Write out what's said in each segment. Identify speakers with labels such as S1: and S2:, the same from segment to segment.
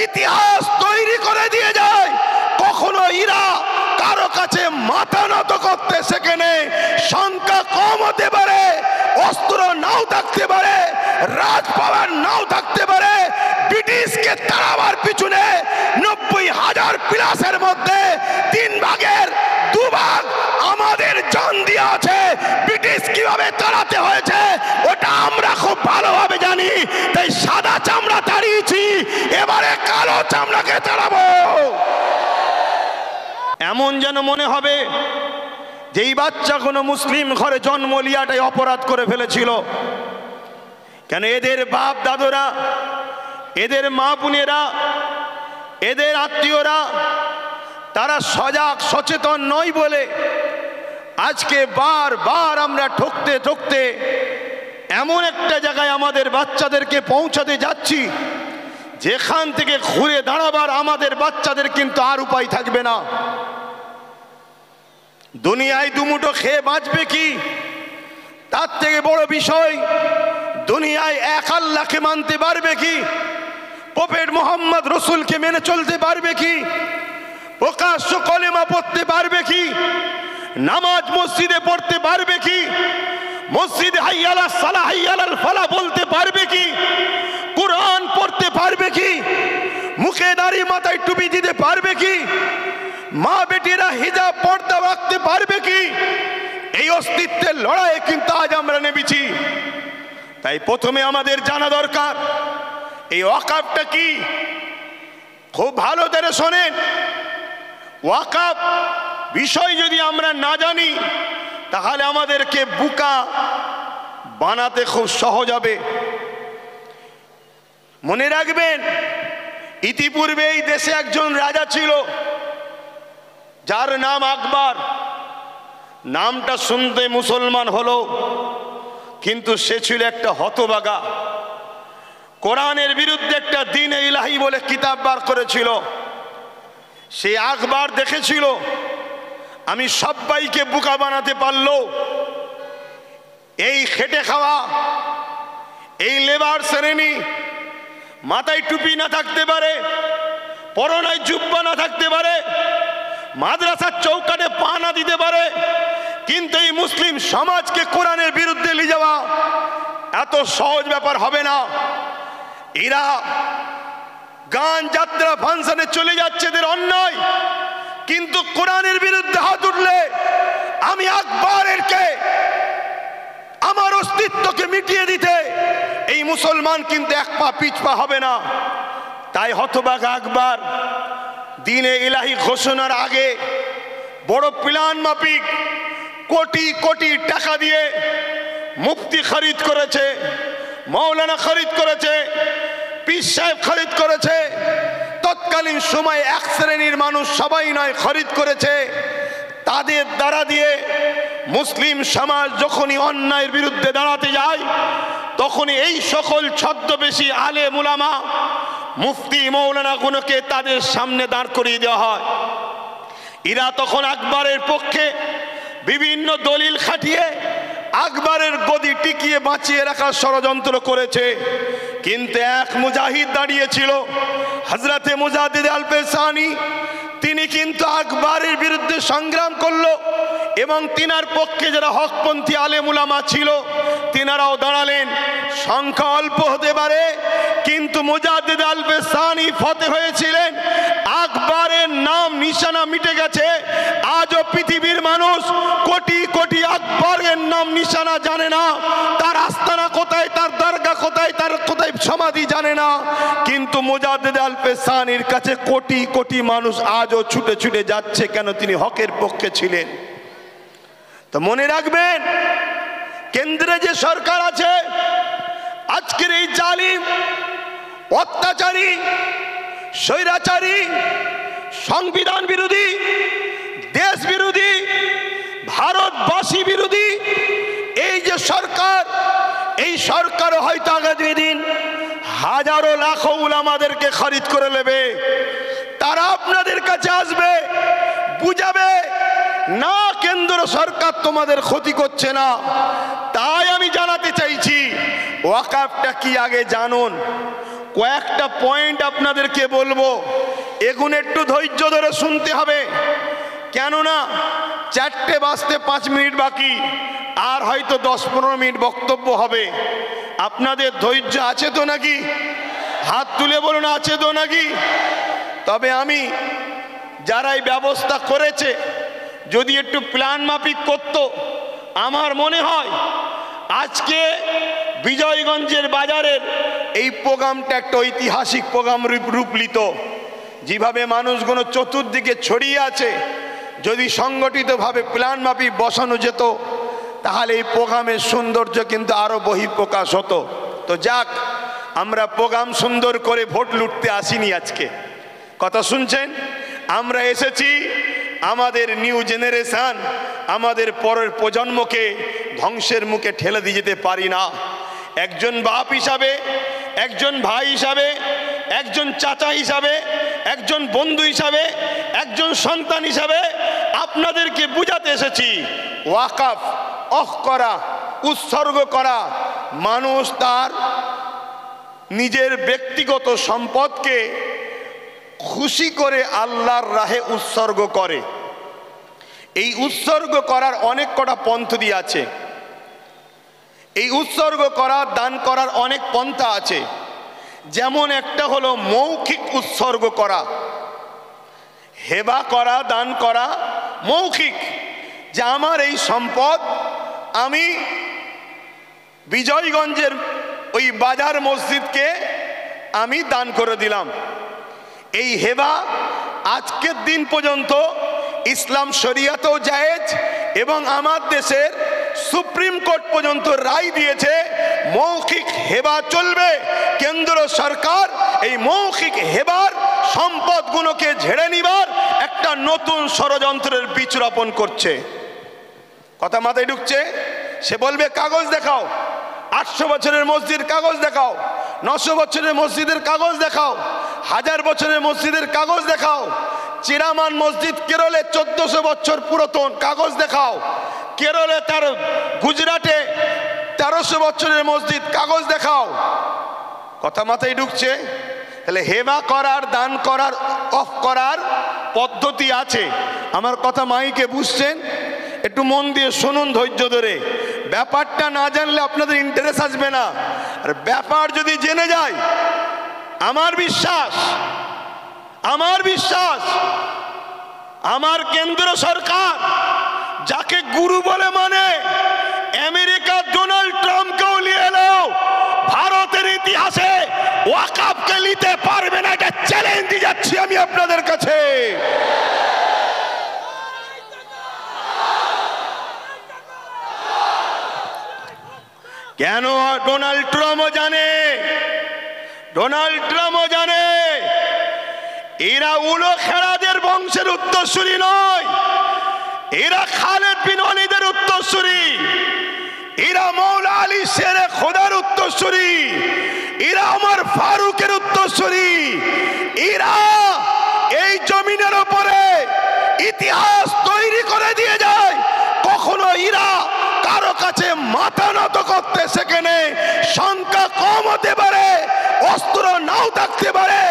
S1: ইতিহাস তৈরি করে দিয়ে যায়। কখনো ইরা কারো কাছে মাথা নত করতে সেখানে সংখ্যা কম হতে পারে, অস্ত্র নাও থাকতে পারে, রাজপাওয়ার নাও থাকতে পারে। ব্রিটিশকে তাড়াবার পিছনে 90,000 প্লাসের মধ্যে 3 ভাগের 2 ভাগ আমাদের জান দিয়ে আছে। ব্রিটিশ কিভাবে তাড়াতে হয়েছে ওটা আমরা খুব ভালোভাবে জানি, তাই সাদা চামড়া তাড়িয়েছি, এবারে কালো চামড়াকে তাড়াবো। এমন যেন মনে হবে যেই বাচ্চা কোনো মুসলিম ঘরে জন্ম লিয়াটাই অপরাধ করে ফেলেছিল। কেন এদের বাপ দাদুরা, এদের মা বোনেরা, এদের আত্মীয়রা তারা সজাগ সচেতন নয় বলে আজকে বারবার আমরা ঠকতে ঠকতে এমন একটা জায়গায় আমাদের বাচ্চাদেরকে পৌঁছাতে যাচ্ছি যেখান থেকে ঘুরে দাঁড়াবার আমাদের বাচ্চাদের কিন্তু আর উপায় থাকবে না। দুনিয়ায় দুমুঠো খেয়ে বাঁচবে কি, তার থেকে বড় বিষয় দুনিয়ায় এক আল্লাহকে মানতে পারবে কি, প্রফেট মুহাম্মদ রসুলকে মেনে চলতে পারবে কি, প্রকাশ্য কলেমা পড়তে পারবে কি, নামাজ মসজিদে পড়তে পারবে কি, মসজিদে হাইয়া আলাস সালাহ হাইয়া আলাল ফালাহ বলতে পারবে কি, কোরআন পড়তে পারবে কি, মুখে দাড়ি মাথায় টুপি দিতে পারবে কি, মা বেটিরা হিজাব পর্দা রাখতে পারবে কি? এই অস্তিত্বের লড়াইয়ে কিন্তু আজ আমরা নেমেছি। তাই প্রথমে আমাদের জানা দরকার এই ওয়াকাফটা কি। খুব ভালো করে শোনেন, ওয়াকাফ বিষয় যদি আমরা না জানি তাহলে আমাদেরকে বোকা বানাতে খুব সহজ হবে। মনে রাখবেন, ইতিপূর্বে এই দেশে একজন রাজা ছিল যার নাম আকবর। নামটা শুনতে মুসলমান হলো, কিন্তু সে ছিল একটা হতভাগা। কোরআনের বিরুদ্ধে একটা দ্বীন ইলাহি বলে কিতাব বার করেছিল। সে আকবর দেখেছিল আমি সবাইকে বোকা বানাতে পারলো। এই খেটে খাওয়া, এই লেবার শ্রেণী, মাথায় টুপি না থাকতে পারে, পরনায় জুব্বা না থাকতে পারে, মাদ্রাসার চৌকাঠে পা না দিতে পারে, কিন্তু এই মুসলিম সমাজকে কোরআনের বিরুদ্ধে নিয়ে যাওয়া এত সহজ ব্যাপার হবে না। এরা গান যাত্রা ফাংশনে চলে যাচ্ছে, এদের অন্যায়, কিন্তু কোরআনের বিরুদ্ধে হাত উঠলে আমি আকবরেরকে আমার অস্তিত্বকে মিটিয়ে দিতে এই মুসলমান কিন্তু এক পা পিছপা হবে না। তাই হতভাগা আকবর দ্বীনে ইলাহি ঘোষণার আগে বড় প্ল্যান মাফিক কোটি কোটি টাকা দিয়ে মুফতি খরিদ করেছে, মৌলানা খরিদ করেছে, পীর সাহেব খরিদ করেছে। তৎকালীন সময় এক শ্রেণীর মানুষ, সবাই নয়, খরিদ করেছে। তাদের দ্বারা দিয়ে মুসলিম সমাজ যখনই অন্যায়ের বিরুদ্ধে দাঁড়াতে যায় তখনই এই সকল ছদ্মবেশী আলেম উলামা, মুফতি, মৌলানা গুলোকে তাদের সামনে দাঁড় করিয়ে দেওয়া হয়। এরা তখন আকবরের পক্ষে বিভিন্ন দলিল খাটিয়ে আকবরের গদি টিকিয়ে বাঁচিয়ে রাখার ষড়যন্ত্র করেছে। কিন্তু এক মুজাহিদ দাঁড়িয়েছিল, হযরতে মুজাদ্দিদ আল-পেশানি। তিনি কিন্তু আকবরের বিরুদ্ধে সংগ্রাম করলো এবং তিনার পক্ষে যারা হকপন্থী আলেম উলামা ছিল তিনারাও দাঁড়ালেন। সংখ্যা অল্প হতে পারে, কিন্তু মুজাদ্দিদ আল-পেশানি ফতে হয়েছিলেন। আকবরের নাম নিশানা মিটে গেছে। আজও পৃথিবীর মানুষ কোটি কোটি আকবরের নাম নিশানা জানে না, তার আস্তানা কোথায়, তার দরগা কোথায়, তার কোথায় সমাধি জানে না। কিন্তু মুজাদ্দিদ আল-পেশানির কাছে কোটি কোটি মানুষ আজও ছুটে ছুটে যাচ্ছে। কেন? তিনি হকের পক্ষে ছিলেন। তো মনে রাখবেন, কেন্দ্রে যে সরকার আছে আজকের এই জালিম, অত্যাচারী, স্বৈরাচারী, সংবিধান বিরোধী, দেশ বিরোধী, ভারতবাসী বিরোধী এই যে সরকার, এই সরকারও হয়তো আগামী দিন হাজারো লাখো উলামাদেরকে খরিদ করে নেবে। তারা আপনাদের কাছে আসবে, বুঝাবে না কেন্দ্র সরকার তোমাদের ক্ষতি করছে না। তাই আমি জানাতে চাইছি, ওয়াকাফটা কি আগে জানুন। কয়েকটা পয়েন্ট আপনাদেরকে বলবো, এগুলো একটু ধৈর্য ধরে শুনতে হবে। কেননা 4টে বাজতে 5 মিনিট বাকি, আর হয়তো 10-15 মিনিট বক্তব্য হবে। আপনাদের ধৈর্য আছে তো নাকি? হাত তুলে বলুন, আছে তো নাকি? তবে আমি যারা এই ব্যবস্থা করেছে যদি একটু প্ল্যান মাফিক করত, আমার মনে হয় আজকে বিজয়গঞ্জের বাজারের এই প্রোগ্রামটা একটা ঐতিহাসিক প্রোগ্রাম রূপ নিত। যেভাবে মানুষগুলো চতুর্দিকে ছড়িয়ে আছে, যদি সংগঠিতভাবে প্ল্যান মাফিক বসানো যেত তাহলে এই প্রোগ্রামের সৌন্দর্য কিন্তু আরো বহিঃপ্রকাশ হতো। তো যাক, আমরা প্রোগ্রাম সুন্দর করে ভোট লুটতে আসিনি আজকে। কথা শুনছেন? আমরা এসেছি আমাদের নিউ জেনারেশন, আমাদের পরের প্রজন্মকে ধ্বংসের মুখে ঠেলে দিয়ে যেতে পারি না। একজন বাপ হিসাবে, একজন ভাই হিসাবে, একজন চাচা হিসাবে, একজন বন্ধু হিসাবে, একজন সন্তান হিসাবে আপনাদেরকে বুঝাতে এসেছি, ওয়াকাফ অফ করা, উৎসর্গ করা, মানুষ তার নিজের ব্যক্তিগত সম্পদকে খুশি করে আল্লাহর রাহে উৎসর্গ করে। এই উৎসর্গ করার অনেক কটা পদ্ধতি আছে। এই উৎসর্গ করা, দান করার অনেক পন্থা আছে। যেমন একটা হলো মৌখিক উৎসর্গ করা, হেবা করা, দান করা মৌখিক, যে আমার এই সম্পদ আমি বিজয়গঞ্জের ওই বাজার মসজিদকে আমি দান করে দিলাম। এই হেবা আজকের দিন পর্যন্ত ইসলাম শরিয়াতেও জায়েজ এবং আমার দেশের সুপ্রিম কোর্ট পর্যন্ত রায় দিয়েছে মৌখিক হেবা চলবে। কেন্দ্র সরকার এই মৌখিক হেবার সম্পদগুলোকে ঝেড়ে নিবার একটা নতুন ষড়যন্ত্রের বীজ রোপণ করছে। কথা মাথায় ঢুকছে? সে বলবে কাগজ দেখাও, 800 বছরের মসজিদ কাগজ দেখাও, 900 বছরের মসজিদের কাগজ দেখাও, 1000 বছরের মসজিদের কাগজ দেখাও, চিরামান মসজিদ কেরলে 1400 বছর পুরাতন কাগজ দেখাও, কেরলে তার গুজরাটে 1300 বছরের মসজিদ কাগজ দেখাও। কথা মাথায় ঢুকছে? তাহলে হেবা করার, দান করার, অফ করার পদ্ধতি আছে। আমার কথা মাইকে বুঝছেন? একটু মন দিয়ে শুনুন ধৈর্য ধরে। ব্যাপারটা না জানলে আপনাদের ইন্টারেস্ট আসবে না। আর ব্যাপার যদি জেনে যায়, আমার বিশ্বাস আমার কেন্দ্র সরকার যাকে গুরু বলে মানে, আমেরিকা ডোনাল্ড ট্রাম্পকেও নিয়ে এলো, ভারতের ইতিহাসে ওয়াকাফকে নিতে পারবে না, এটা চ্যালেঞ্জ দিয়ে যাচ্ছি আমি আপনাদের কাছে। কেন? ডোনাল্ড ট্রাম্পও জানে এরা উলো খেরাদের বংশের উত্তরসূরি নয়, এরা খালেদ বিন ওয়ালিদের উত্তরসূরি, এরা মৌলা আলী শেরে খোদার উত্তরসূরি, এরা ওমর ফারুকের উত্তরসূরি, এরা এই জমিনের উপরে ইতিহাস তৈরি করে দিয়ে যায়। কখনো এরা কারো কাছে মাথা নত করতে সেখানে সংখ্যা কম হতে পারে, অস্ত্র নাও থাকতে পারে,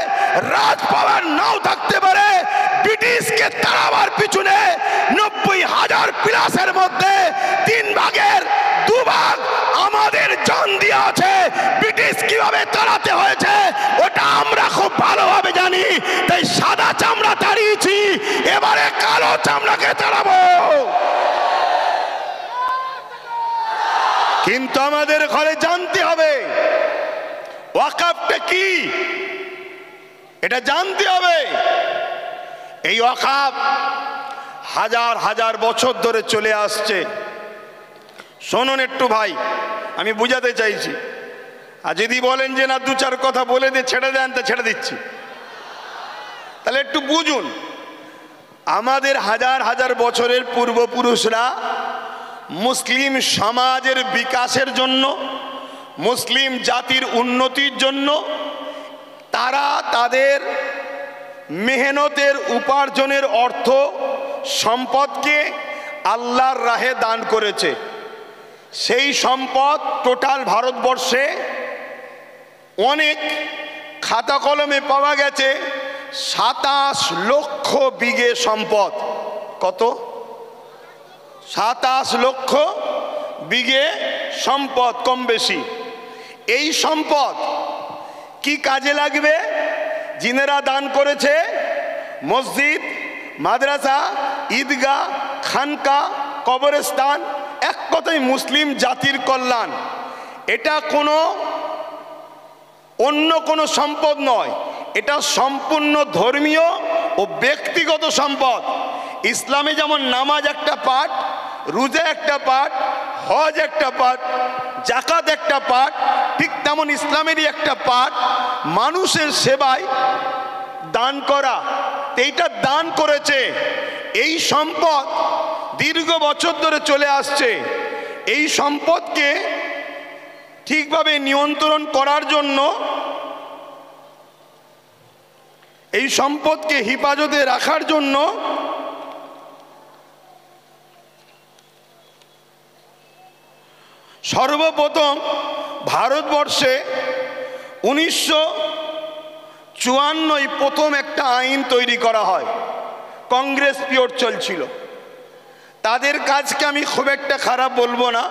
S1: রাজ পাওয়ার নাও থাকতে পারে, ব্রিটিশকে তাড়াবার পিছনে 90,000 প্লাসের মধ্যে 3 ভাগের 2 ভাগ আমাদের জান দিয়ে আছে। ব্রিটিশ কিভাবে তাড়াতে হয়েছে ওটা আমরা খুব ভালোভাবে জানি, তাই সাদা চামড়া তাড়িয়েছি, এবারে কালো চামড়াকে তাড়াবো। কিন্তু আমাদের ঘরে জানতে হবে ওয়াকাফটা কি, এটা জানতে হবে। এই ওয়াকাফ হাজার হাজার বছর ধরে চলে আসছে। শুনুন একটু ভাই, আমি বুঝাতে চাইছি। আর যদি বলেন যে না 2-4 কথা বলে দিয়ে ছেড়ে দেন, তা ছেড়ে দিচ্ছি। তাহলে একটু বুঝুন, আমাদের হাজার হাজার বছরের পূর্বপুরুষরা মুসলিম সমাজের বিকাশের জন্য, মুসলিম জাতির উন্নতির জন্য তারা তাদের মেহনতের উপার্জনের অর্থ সম্পদকে আল্লাহর রাহে দান করেছে। সেই সম্পদ টোটাল ভারতবর্ষে অনেক খাতা কলমে পাওয়া গেছে 27 লক্ষ বিঘে সম্পদ। কত? 27 লক্ষ বিঘে সম্পদ, কম বেশি। এই সম্পদ কি কাজে লাগবে? জিনেরা দান করেছে মসজিদ, মাদ্রাসা, ঈদগাহ, খানকা, কবরস্থান, এক কথায় মুসলিম জাতির কল্যাণ। এটা কোনো অন্য কোনো সম্পদ নয়, এটা সম্পূর্ণ ধর্মীয় ও ব্যক্তিগত সম্পদ। ইসলামে যেমন নামাজ একটা পাঠ, রোজা একটা পাঠ, হজ একটা পাঠ, জাকাত একটা পাঠ, ঠিক তেমন ইসলামেরই একটা পাঠ মানুষের সেবায় দান করা। এইটা দান করেছে। এই সম্পদ দীর্ঘ বছর ধরে চলে আসছে। এই সম্পদকে ঠিকভাবে নিয়ন্ত্রণ করার জন্য, এই সম্পদকে হেফাজতে রাখার জন্য সর্বপ্রথম ভারতবর্ষে 1954 প্রথম একটা আইন তৈরি করা হয়। কংগ্রেস পিরিয়ড চলছিল। তাদের কাজকে আমি খুব একটা খারাপ বলবো না।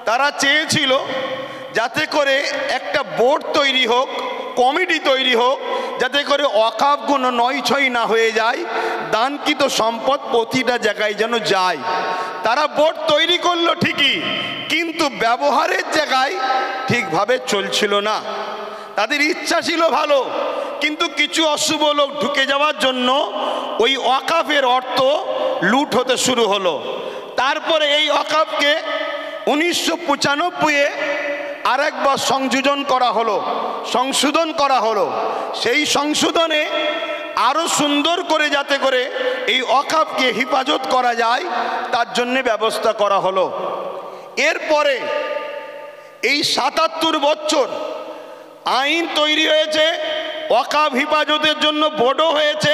S1: তারা চেয়েছিল যাতে করে একটা বোর্ড তৈরি হোক, কমিটি তৈরি হোক, যাতে করে ওয়াকফগুলো নয়-ছয় না হয়ে যায়, দানকৃত সম্পদ প্রতিটা জায়গায় যেন যায়। তারা বোর্ড তৈরি করলো ঠিকই, কিন্তু ব্যবহারের জায়গায় ঠিকভাবে চলছিল না। তাদের ইচ্ছা ছিল ভালো, কিন্তু কিছু অশুভ লোক ঢুকে যাওয়ার জন্য ওই ওয়াকফের অর্থ লুট হতে শুরু হলো। তারপরে এই ওয়াকফকে 1995-এ আরেকবার সংযোজন করা হলো, সংশোধন করা হলো। সেই সংশোধনে আরো সুন্দর করে যাতে করে এই ওয়াকফকে হেফাজত করা যায় তার জন্য ব্যবস্থা করা হলো। এরপরে এই 77 বছর আইন তৈরি হয়েছে, ওয়াকফ হেফাজতের জন্য বোর্ডও হয়েছে,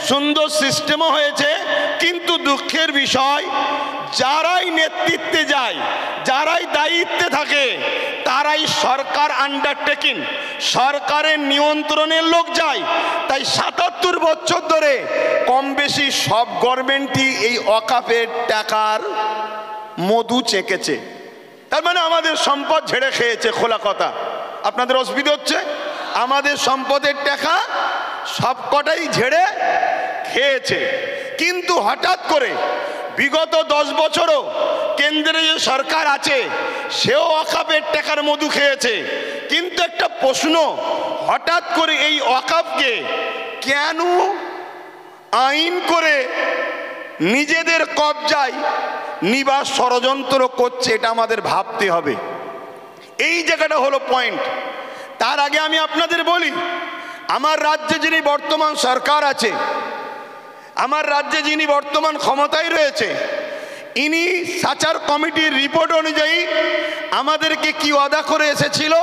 S1: সুন্দর সিস্টেমও হয়েছে, কিন্তু দুঃখের বিষয় যারাই নেতৃত্বে যায়, যারাই দায়িত্বে থাকে, তারাই সরকার আন্ডারটেকিং, সরকারের নিয়ন্ত্রণের লোক যায়। তাই 77 বছর ধরে কম বেশি সব গভর্নমেন্টই এই ওয়াকফের টাকার মধু চেকেছে। তার মানে আমাদের সম্পদ ঝেড়ে খেয়েছে। খোলা কথা, আপনাদের অসুবিধা হচ্ছে? আমাদের সম্পদের টাকা সবকটাই ঝেড়ে খেয়েছে। কিন্তু হঠাৎ করে বিগত 10 বছরও কেন্দ্রে যে সরকার আছে সেও ওয়াকফের টাকার মধু খেয়েছে। কিন্তু একটা প্রশ্ন, হঠাৎ করে এই ওয়াকফকে কেন আইন করে নিজেদের কবজায় নিবার ষড়যন্ত্র করছে, এটা আমাদের ভাবতে হবে। এই জায়গাটা হলো পয়েন্ট। তার আগে আমি আপনাদের বলি, আমার রাজ্যে যিনি বর্তমান সরকার আছে, আমার রাজ্যে যিনি বর্তমান ক্ষমতায় রয়েছে, ইনি সাচার কমিটির রিপোর্ট অনুযায়ী আমাদেরকে কি ওয়াদা করে এসেছিল,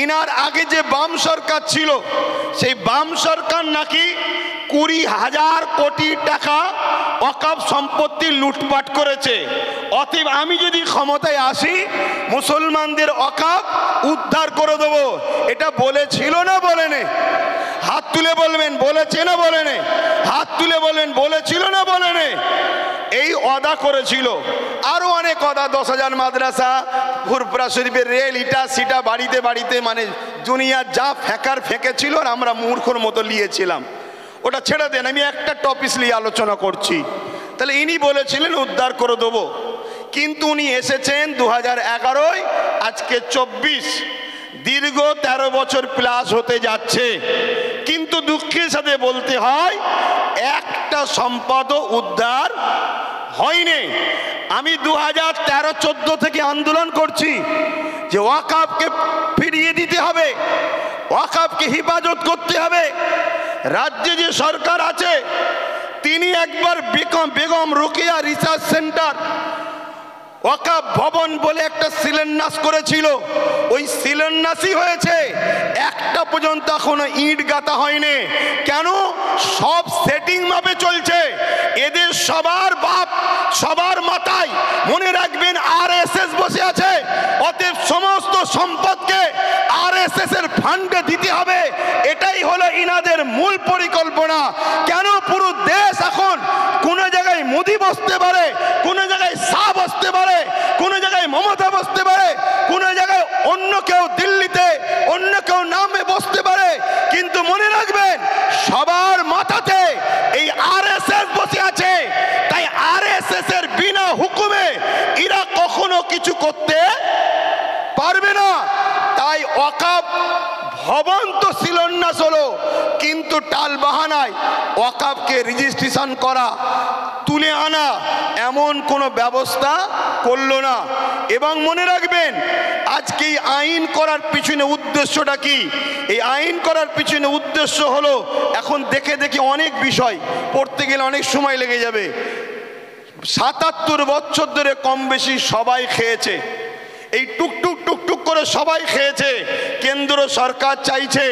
S1: ইনার আগে যে বাম সরকার ছিল সেই বাম সরকার নাকি 20,000 কোটি টাকা ওয়াকফ সম্পত্তি লুটপাট করেছে। অতএব আমি যদি ক্ষমতায় আসি মুসলমানদের ওয়াকফ উদ্ধার করে দেব। এটা বলেছিল না বলেনি? হাত তুলে বলবেন বলেছে না বলেনি? হাত তুলে বলেন বলেছিল না বলেনি? এই ওয়াদা করেছিল। আরো অনেক ওয়াদা, 10,000 মাদ্রাসা, ফুরফুরা শরীফের রেল, ইটা সিটা বাড়িতে বাড়িতে, মানে দুনিয়া যা ফেঁকার ফেঁকেছিল আর আমরা মূর্খর মতো নিয়েছিলাম। ওটা ছেড়ে দেন, আমি একটা টপিক নিয়ে আলোচনা করছি। তাহলে ইনি বলেছিলেন উদ্ধার করে দেবো, কিন্তু উনি এসেছেন 2011, আজকে 24, দীর্ঘ 13 বছর প্লাস হতে যাচ্ছে। কিন্তু দুঃখের সাথে বলতে হয় একটা সম্পদও উদ্ধার হয়নি। আমি 2013-14 থেকে আন্দোলন করছি যে ওয়াকফকে ফিরিয়ে দিতে হবে, ওয়াকফকে হেফাজত করতে হবে। রাজ্যে যে সরকার আছে তিনি একবার বেগম রোকেয়া রিসার্চ সেন্টার ওয়াকফ ভবন বলে একটা শিলান্যাস করেছিল। ওই শিলান্যাসই হয়েছে, একটা পর্যন্ত এখনো ইট গাঁথা হয়নি। কেন? সব সেটিং মাপে চলছে। এদের সবার বাপ, সবার মাথায় মনে রাখবেন RSS বসে আছে। অতএব সমস্ত সম্পদকে আরএসএস এর ফান্ডে দিতে হবে, এটাই হলো ইনাদের মূল পরিকল্পনা। কেন পুরো দেশ এখন কোন জায়গায় মোদি বসতে পারে, কোন জায়গায় শাহ বসতে পারে, কোন জায়গায় মমতা বসতে পারে, কোন জায়গায় অন্য কেউ দিল্লিতে অন্য কেউ নামে বসতে পারে, কিন্তু মনে রাখবেন সবার মাথাতে এই আরএসএস বসে আছে। তাই আরএসএস এর বিনা হুকুমে এরা কখনো কিছু করতে পারবে না। তাই ওয়াকফ ভবন তো শিলান্যাস হলো, কিন্তু টাল বাহানায় ওয়াকফকে রেজিস্ট্রেশন করা, তুলে আনা এমন কোনো ব্যবস্থা করলো না। এবং মনে রাখবেন আজকে এই আইন করার পিছনে উদ্দেশ্যটা কি? এই আইন করার পিছনে উদ্দেশ্য হলো, এখন দেখে দেখে অনেক বিষয় পড়তে গেলে অনেক সময় লেগে যাবে। ৭৭ বছর ধরে কম বেশি সবাই খেয়েছে, এই টুকটুক টুকটুক করে সবাই খেয়েছে। কেন্দ্র সরকার চাইছে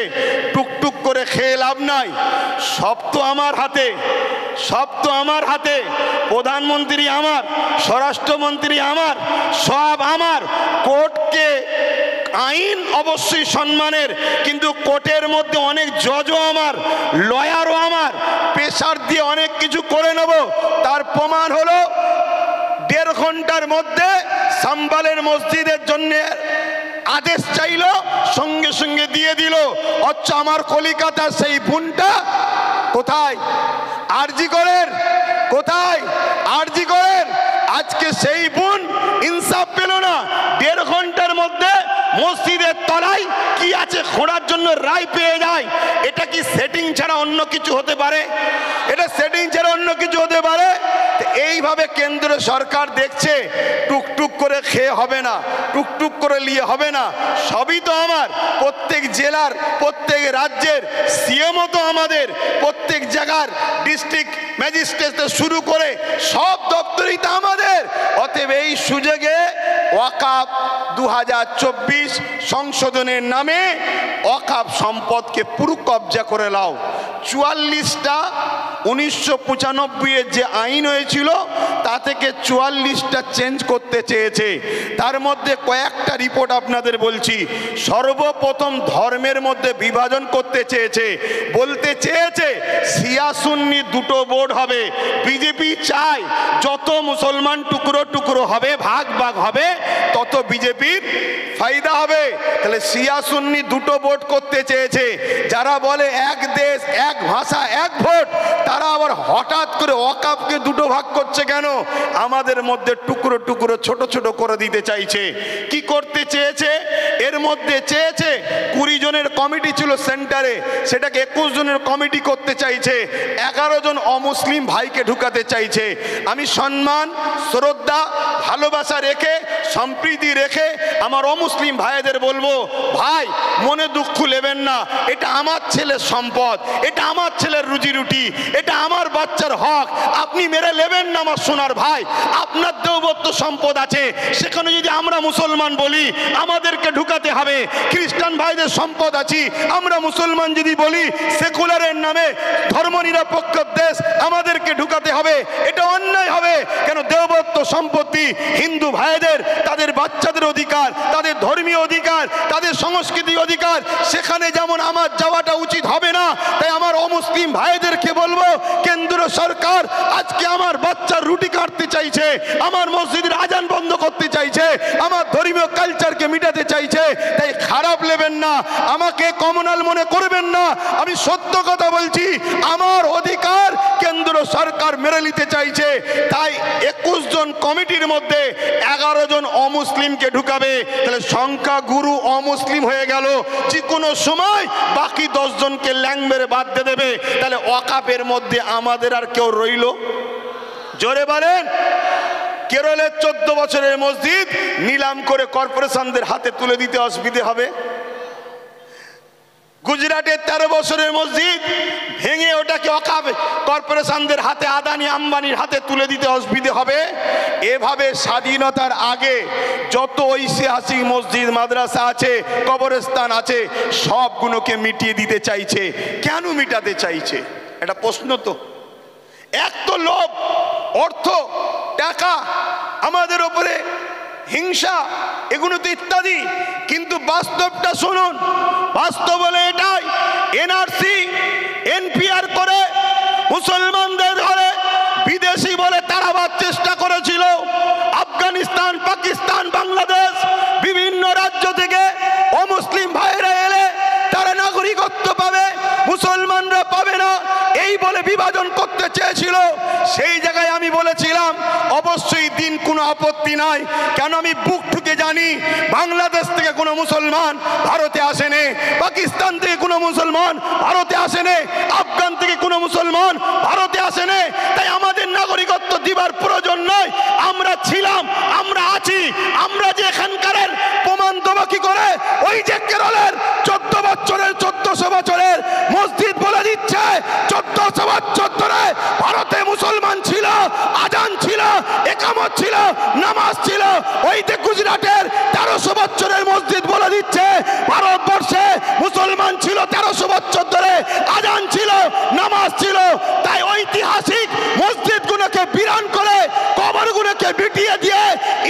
S1: টুকটুক করে খেয়ে লাভ নাই, সব তো আমার হাতে, সব তো আমার হাতে। প্রধানমন্ত্রী আমার, স্বরাষ্ট্রমন্ত্রী আমার, সব আমার। কোর্টকে আইন অবশ্যই সম্মানের, কিন্তু কোর্টের মধ্যে অনেক জজও আমার, লয়ারও আমার। প্রেসার দিয়ে অনেক কিছু করে নেব। তার প্রমাণ হলো ১.৫ ঘন্টার মধ্যে সাম্বালের মসজিদের জন্য আদেশ চাইল, সঙ্গে সঙ্গে দিয়ে দিল। অথচ আমার কলিকাতার সেই বোনটা কোথায়? আরজি করেন কোথায়? আরজি করেন। আজকে সেই বোন ইনসাফ পেল না। ১.৫ ঘন্টার মধ্যে মসজিদের তলায় কি আছে খোঁড়ার জন্য রায় পেয়ে যায়। এটা কি সেটিং ছাড়া অন্য কিছু হতে পারে? এটা সেটিং ছাড়া অন্য কিছু হতে পারে? এইভাবে কেন্দ্র সরকার দেখছে টুকটুক করে খেয়ে হবে না, টুকটুক করে নিয়ে হবে না। সবই তো আমার, প্রত্যেক জেলার প্রত্যেক রাজ্যের সিএমও তো আমাদের, প্রত্যেক জায়গার ডিস্ট্রিক্ট ম্যাজিস্ট্রেট শুরু করে সব দপ্তরই তো আমাদের। অতএব এই সুযোগে ওয়াকফ ২০২৪ সংশোধনের নামে ওয়াকফ সম্পদকে পুরো কবজা করে নাও। ৪৪টা ১৯৯৫-এর যে আইন হয়েছিল তা থেকে ৪৪টা চেঞ্জ করতে চেয়েছে। তার মধ্যে কয়েকটা রিপোর্ট আপনাদের বলছি। সর্বপ্রথম ধর্মের মধ্যে বিভাজন করতে চেয়েছে, বলতে চেয়েছে শিয়া সুন্নি দুটো বোর্ড হবে। বিজেপি চায় যত মুসলমান টুকরো টুকরো হবে, ভাগ ভাগ হবে, তত বিজেপির ফায়দা হবে। তাহলে শিয়া সুন্নি দুটো ভোট করতে চেয়েছে। যারা বলে এক দেশ এক ভাষা এক ভোট, তারা আবার হঠাৎ করে ওয়াকফকে দুটো ভাগ করছে কেন? আমাদের মধ্যে টুকরো টুকরো ছোট ছোট করে দিতে চাইছে। কি করতে চেয়েছে? এর মধ্যে চেয়েছে ২০ জনের কমিটি ছিল সেন্টারে, সেটাকে ২১ জনের কমিটি করতে চাইছে। ১১ জন অমুসলিম ভাইকে ঢুকাতে চাইছে। আমি সম্মান, শ্রদ্ধা, ভালোবাসা রেখে, সম্প্রীতি রেখে আমার অমুসলিম ভাইদের বলবো, ভাই মনে দুঃখ নেবেন না। এটা আমার ছেলের সম্পদ, এটা আমার ছেলের রুজি রুটি, এটা আমার বাচ্চার হক। আপনি মেরে নেবেন না আমার সোনার ভাই। আপনার দেবত্ব সম্পদ আছে, সেখানে যদি আমরা মুসলমান বলি আমাদেরকে ঢুকাতে হবে। খ্রিস্টান ভাইদের সম্পদ আছে, আমরা মুসলমান যদি বলি সেকুলারের নামে ধর্মনিরপেক্ষ দেশ আমাদেরকে ঢুকাতে হবে। এটা অন্যায় হবে। কেন? দেবত্ব সম্পত্তি হিন্দু ভাইদের, তাদের বাচ্চাদের অধিকার, তাদের ধর্মীয় অধিকার, তাদের সংস্কৃতি অধিকার, সেখানে যেমন আমার যাওয়াটা উচিত হবে না। তাই আমার অমুসলিম ভাইদেরকে বলবো, কেন্দ্র সরকার আজকে আমার বাচ্চার রুটি কাটতে চাইছে, আমার মসজিদের আজান বন্ধ করতে চাইছে, আমার ধর্মীয় কালচারকে মিটাতে চাইছে। তাই খারাপ নেবেন না, আমাকে কমনাল মনে করবেন না। আমি সত্য কথা বলছি, আমার অধিকার কেন্দ্র সরকার মেরে নিতে চাইছে। তাই ২১ জন কমিটির মধ্যে ১১ জন অমুসলিমকে ঢুকাবে। তাহলে সংখ্যা গুরু অমুসলিম হয়ে গেল। যে কোনো সময় বাকি ১০ জনকে ল্যাং মেরে বাদ দিয়ে দেবে। তাহলে ওয়াকফের মধ্যে আমাদের আর কেউ রইল? জোরে বলেন। কেরলের ১৪ বছরের মসজিদ নিলাম করে কর্পোরেশনদের হাতে তুলে দিতে অসুবিধে হবে। গুজরাটের ১৩ বছরের মসজিদ ভেঙে ওটাকে ওয়াকফ কর্পোরেশনদের হাতে, আদানি আম্বানির হাতে তুলে দিতে অসুবিধে হবে। এভাবে স্বাধীনতার আগে যত ঐতিহাসিক মসজিদ মাদ্রাসা আছে, কবরস্থান আছে, সবগুলোকে মিটিয়ে দিতে চাইছে। কেন মিটাতে চাইছে? এটা প্রশ্ন তো। এক তো লোভ, অর্থ, টাকা আমাদের ওপরে হিংসা, এগুলো তো ইত্যাদি। কিন্তু বাস্তবটা শুনুন, বাস্তব বলে এটাই, এনআরসি এনপিআর করে মুসলমানদের ধরে বিদেশি বলে তাড়াবার চেষ্টা করেছিল। আফগানিস্তান, পাকিস্তান, বাংলাদেশ বিভিন্ন রাজ্য থেকে অমুসলিম ভাইরা এলে তারা নাগরিকত্ব পাবে, মুসলমানরা পাবে না, এই বলে বিভাজন করতে চেয়েছিল। সেই জায়গায় আমি বলেছিলাম অবশ্যই দিন কোনো আপত্তি নাই, কেন আমি বুক ঠুকে জানি বাংলাদেশ থেকে কোনো মুসলমান ভারতে আসেনি, পাকিস্তান থেকে কোনো মুসলমান ভারতে আসেনি, আফগান থেকে কোনো মুসলমান ভারতে আসেনি। তাই আমাদের নাগরিকত্ব দিবার প্রয়োজন নয়। আমরা ছিলাম, আমরা আছি, আমরা যে এখানকার প্রমাণ দেবো কি করে? ওই যে কেরলের 14 বছরের 1400 বছরের মসজিদ বলে দিচ্ছে 1400 বছর ধরে ভারতে মুসলমান ছিল, আজান ছিল, একামত ছিল, নামাজ ছিল। ওই যে গুজরাটের 1300 বছরের মসজিদ বলে দিচ্ছে ভারতবর্ষে মুসলমান ছিল 1300 বছর ধরে, আজান ছিল, নামাজ ছিল। তাই ঐতিহাসিক মসজিদগুলোকে বিরান করে কবরগুলোকে মিটিয়ে দিয়ে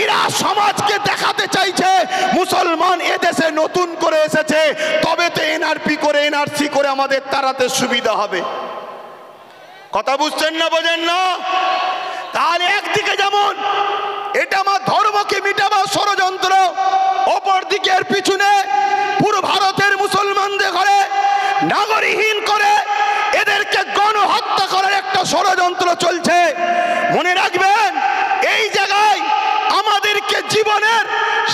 S1: এরা সমাজকে দেখাতে চাইছে মুসলমান এদেশে নতুন করে এসেছে, তবে তো এনআরপি করে এনআরসি করে আমাদের তাড়াতে সুবিধা হবে। কথা বুঝছেন না, বোঝেন না? তাহলে একদিকে যেমন এটা আমার ধর্মকে মিটাবার ষড়যন্ত্র, অপর দিকের পিছনে পুরো ভারতের মুসলমানদের ঘরে নাগরিকহীন করে এদেরকে গণহত্যা করার একটা ষড়যন্ত্র চলছে। মনে রাখবেন, এই জায়গায় আমাদেরকে জীবনের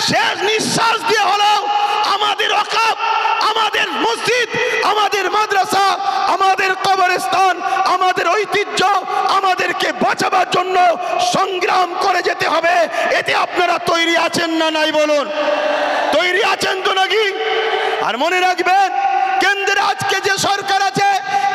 S1: শেষ নিঃশ্বাস দিয়ে হলো আমাদের ওয়াকফ, আমাদের মসজিদ, আমাদের মাদ্রাসা, আমাদের কবরস্থান, আমাদের ঐতিহ্য আমাদেরকে বাঁচাবার জন্য সংগ্রাম করে যেতে হবে। এতে আপনারা তৈরি আছেন না নাই বলুন? তৈরি আছেন তো নাকি? আর মনে রাখবেন, কেন্দ্রে আজকে যে সরকার আছে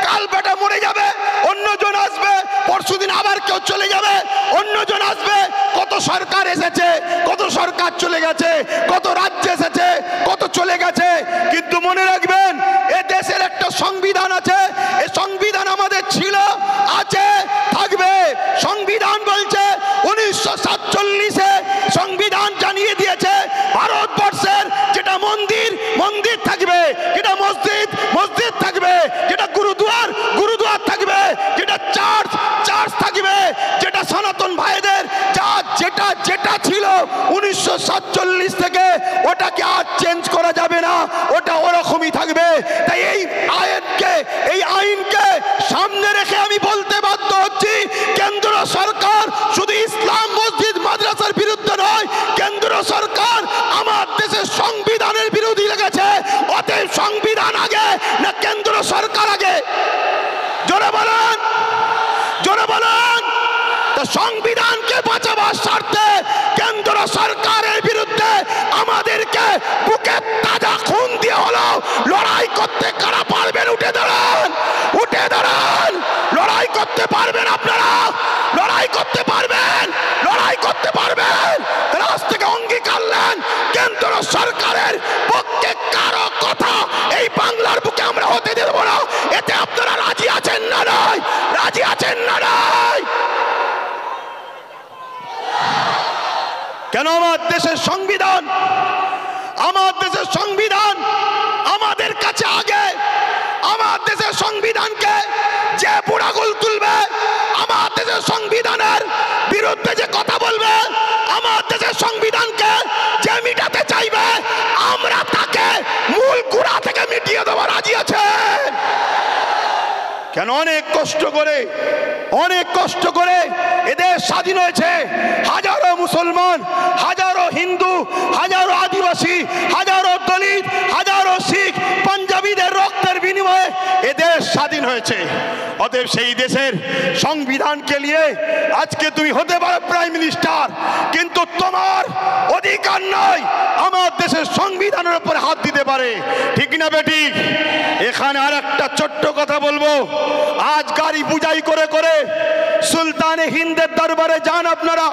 S1: কাল বেটা মরে যাবে, অন্যজন আসবে, পরশুদিন আবার কেউ চলে যাবে, অন্যজন আসবে। কত সরকার এসেছে, কত সরকার চলে গেছে, কত রাজ্য এসেছে, কত চলে গেছে। কিন্তু মনে রাখবেন, এ দেশের একটা সংবিধান আছে, এই সংবিধান আমাদের ছিল, আছে, থাকবে। সংবিধান বলছে 1947-এ সংবিধান জানিয়ে দিয়েছে ভারতবর্ষের যেটা মন্দির মন্দির থাকবে, যেটা মসজিদ মসজিদ থাকবে, যেটা গুরুদুয়ার গুরুদুয়ার থাকবে, যেটা চার্চ চার্চ থাকবে, যেটা সনাতন ভাইদের যা যেটা যেটা ছিল 1947 থেকে ওটাকে আর চেঞ্জ করা যাবে না, ওটা ওরকমই থাকবে। তাই এই আইনকে সামনে রেখে আমি বলতে বাধ্য হচ্ছি, কেন্দ্র সরকার শুধু ইসলাম মসজিদ মাদ্রাসার বিরুদ্ধে নয়, কেন্দ্র সরকার আমার দেশের সংবিধানের বিরোধী লেগেছে। অতএব সংবিধান আগে না কেন্দ্র সরকার আগে? জোরে বলেন, জোরে বলেন। তা সংবিধানকে বাঁচাবার স্বার্থে কেন্দ্র সরকারের বিরুদ্ধে আমাদেরকে বুকে তাজা খুন দিয়ে হলো লড়াই করতে কারা পারবেন? উঠে দাঁড়ান, উঠে দাঁড়ান। লড়াই করতে পারবেন আপনারা? লড়াই করতে পারবেন? লড়াই করতে পারবেন? রাজ থেকে অঙ্গীকার নেন, কেন্দ্র সরকারের পক্ষে কারো কথা এই বাংলার বুকে আমরা হতে দেব না। এতে আপনারা রাজি আছেন না নাই? রাজি আছেন না নাই? কেন? আমার দেশের সংবিধান, আমার দেশের সংবিধান আমাদের কাছে আগে। আমার দেশের সংবিধানকে যে বুড়াগুল তুলবে, আমার দেশের সংবিধানের বিরুদ্ধে যে কথা বলবে, আমার দেশের সংবিধানকে যে মিটাতে চাইবে, আমরা তাকে মূল গোড়া থেকে মিটিয়ে দেওয়া রাজি আছেন। কেন? অনেক কষ্ট করে এদের স্বাধীন হয়েছে। হাজারো মুসলমান, হাজারো হিন্দু, হাজারো আদিবাসী, হাজারো দলিত, হাজারো শিখ, পাঞ্জাবিদের রক্তের বিনিময়ে এদের স্বাধীন হয়েছে। অতএব সেই দেশের সংবিধানকে নিয়ে আজকে তুমি হতে পারো প্রাইম মিনিস্টার, কিন্তু তোমার অধিকার নয় আমার দেশের সংবিধানের উপর হাত দিতে পারে। ঠিক না বেটি? এখানে আর একটা ছোট্ট কথা বলবো। আজ গাড়ি বুঝাই করে করে সুলতানে হিন্দের দরবারে যান আপনারা।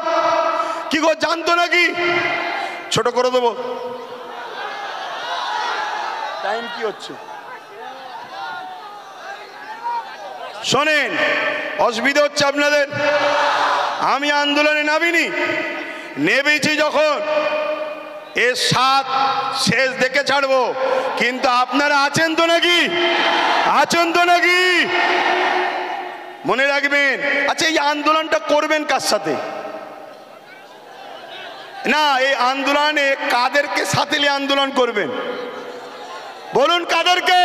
S1: কি গো, জানতো নাকি? ছোট করে দেবো, টাইম কি হচ্ছে? শোনেন, অসুবিধা হচ্ছে আপনাদের। আমি আন্দোলনে নামিনি, নেবেছি যখন এর স্বাদ শেষ দেখে ছাড়বো। কিন্তু আপনারা আছেন তো নাকি? আছেন তো নাকি? মনে রাখবেন। আচ্ছা, এই আন্দোলনটা করবেন কার সাথে? না, এই আন্দোলনে কাদেরকে সাথে নিয়ে আন্দোলন করবেন বলুন? কাদেরকে?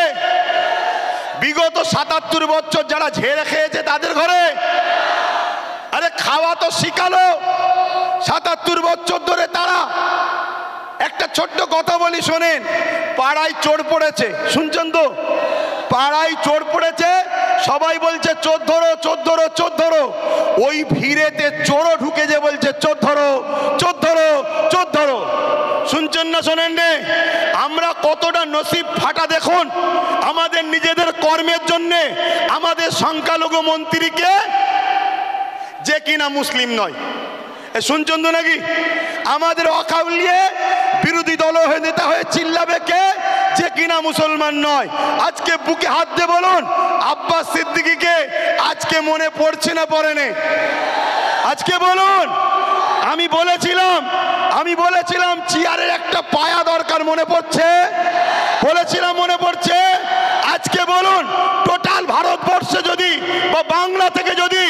S1: বিগত ৭৭ বছর যারা ঝেড়ে খেয়েছে তাদের ঘরে? আরে খাওয়া তো শিখালো ৭৭ বছর ধরে তারা। একটা ছোট্ট কথা বলি শোনেন, পাড়ায় চোর পড়েছে, শুনছেন তো? পাড়ায় চোর পড়েছে, সবাই বলছে চোর ধরো, চোর ধরো, চোর ধরো। ওই ভিড়েতে চোরও ঢুকে যে বলছে চোর ধরো, চোর ধরো, চোর ধরো। শুনছেন না শোনেন রে? আমরা কতটা নসিব ফাটা দেখুন আমাদের নিজেদের কর্মের জন্য আমাদের সংখ্যালঘু মন্ত্রীকে, যে কিনা মুসলিম নয়। শুনছেন তো নাকি? আমাদের অকাউলিয়ে বিরোধী দল হয়ে নেতা হয়ে চিল্লাবে কে? যে কিনা মুসলমান নয়। আজকে বুকে হাত দিয়ে বলুন, আব্বাস সিদ্দিকীকে আজকে মনে পড়ছে না পড়েনি? আজকে বলুন। আমি বলেছিলাম চেয়ারের একটা পায়া দরকার, মনে পড়ছে? বলেছিলাম মনে পড়ছে? আজকে বলুন, টোটাল ভারতবর্ষে যদি বা বাংলা থেকে যদি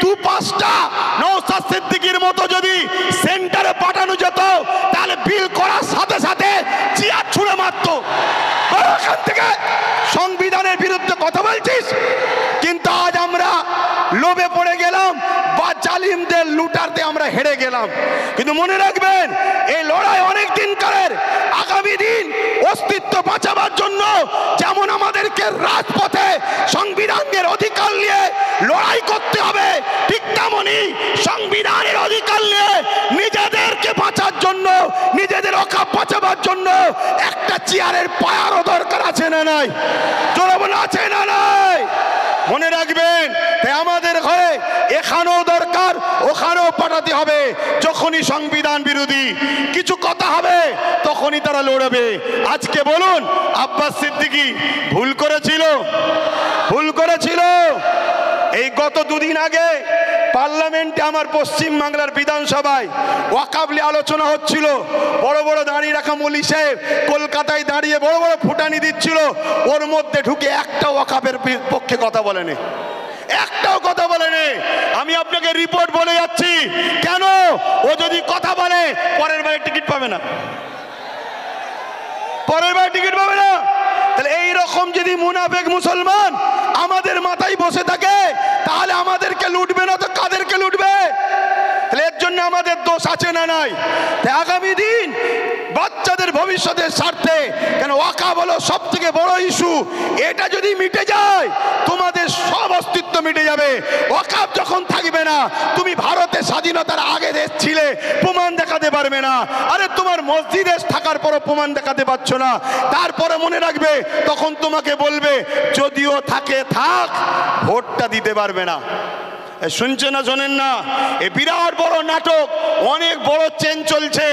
S1: ২-৫টা নওশাদ সিদ্দিকীর মতো যদি সেন্টারে পাঠানো যেত, তাহলে বিল করার সাথে সাথে চেয়ার ছুঁড়ে মারত। এখান থেকে সংবিধানের বিরুদ্ধে কথা বলছিস, কিন্তু আজ আমরা লোভে পড়ে গেলাম বা জালিমদের লুটারতে আমরা হেরে গেলাম। কিন্তু মনে রাখবেন, এই লড়াই অনেক দিনকারের। আগামী দিন অস্তিত্ব বাঁচাবার জন্য যেমন আমাদেরকে রাজপথে সংবিধানের অধিকার নিয়ে লড়াই করতে হবে, ঠিক তেমনি সংবিধানের অধিকার নিয়ে নিজেদেরকে বাঁচার জন্য, নিজেদের অকাপ বাঁচাবার জন্য একটা চেয়ারের পায়ারও দরকার আছে না নাই? জোরাবন আছে না নাই? মনে রাখবেন, তাই আমাদের ঘরে এখানেও দরকার, ওখানেও পাঠাতে হবে। যখনই সংবিধান বিরোধী কিছু কথা হবে তখনই তারা লড়বে। আজকে বলুন, আব্বাস সিদ্দিকী ভুল করেছিল? ভুল করেছিল? এই গত দুদিন আগে পার্লামেন্টে আমার পশ্চিম বাংলার বিধানসভায় ওয়াকফ নিয়ে আলোচনা হচ্ছিল। বড় বড় দাঁড়িয়ে রাখা মৌলী সাহেব কলকাতায় দাঁড়িয়ে বড় বড় ফুটানি দিচ্ছিল, ওর মধ্যে ঢুকে একটা ওয়াকফের পক্ষে কথা বলেনি, একটাও কথা বলেনি। আমি আপনাকে রিপোর্ট বলে যাচ্ছি। কেন? ও যদি কথা বলে পরের বারে টিকিট পাবে না, পরের বারে টিকিট পাবে না। তাহলে এইরকম যদি মুনাফেক মুসলমান আমাদের মাথায় বসে থাকে, তাহলে আমাদেরকে লুটবে না তো কাদেরকে লুটবে? তাহলে এর জন্য আমাদের দোষ আছে না নাই? তাই আগামী দিন বাচ্চাদের ভবিষ্যতের স্বার্থে, কেন ওয়াকফ হলো সব থেকে বড় ইস্যু, এটা যদি মিটে যায় তোমাদের সব অস্তিত্ব মিটে যাবে। ওয়াকফ যখন থাকবে না, তুমি ভারতের স্বাধীনতার আগে দেশ ছিলে, প্রমাণ দেখাতে পারবে না। আরে তোমার মসজিদে থাকার পরও প্রমাণ দেখাতে পারছো না, তারপরে মনে রাখবে তখন তোমাকে বলবে যদিও থাকে থাক, ভোটটা দিতে পারবে না। শুনছে না শোনেন না? এ বিরাট বড় নাটক, অনেক বড় চেন চলছে।